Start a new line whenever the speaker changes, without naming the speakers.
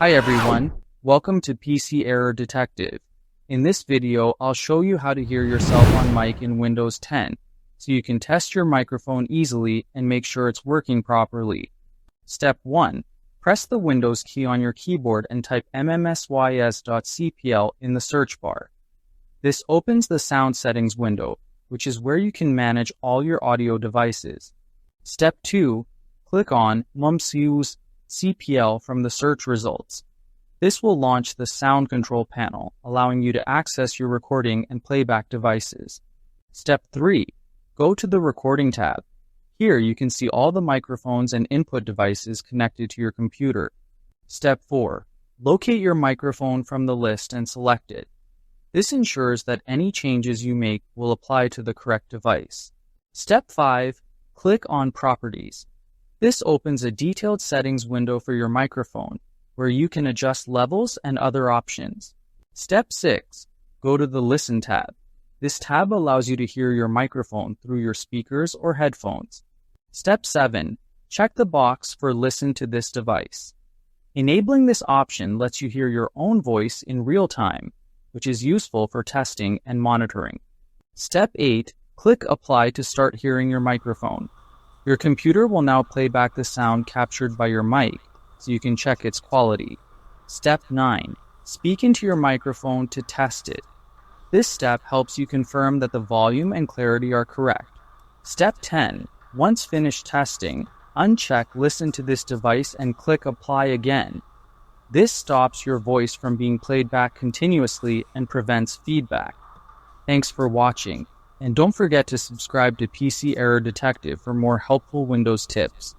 Hi everyone, welcome to PC Error Detective. In this video, I'll show you how to hear yourself on mic in Windows 10, so you can test your microphone easily and make sure it's working properly. Step 1. Press the Windows key on your keyboard and type mmss.cpl in the search bar. This opens the Sound Settings window, which is where you can manage all your audio devices. Step 2. Click on mmss.cpl from the search results. This will launch the sound control panel, allowing you to access your recording and playback devices. Step 3. Go to the Recording tab. Here you can see all the microphones and input devices connected to your computer. Step 4. Locate your microphone from the list and select it. This ensures that any changes you make will apply to the correct device. Step 5. Click on Properties. This opens a detailed settings window for your microphone, where you can adjust levels and other options. Step 6. Go to the Listen tab. This tab allows you to hear your microphone through your speakers or headphones. Step 7. Check the box for Listen to this device. Enabling this option lets you hear your own voice in real time, which is useful for testing and monitoring. Step 8. Click Apply to start hearing your microphone. Your computer will now play back the sound captured by your mic, so you can check its quality. Step 9. Speak into your microphone to test it. This step helps you confirm that the volume and clarity are correct. Step 10. Once finished testing, uncheck Listen to this device and click Apply again. This stops your voice from being played back continuously and prevents feedback. Thanks for watching. And don't forget to subscribe to PC Error Detective for more helpful Windows tips.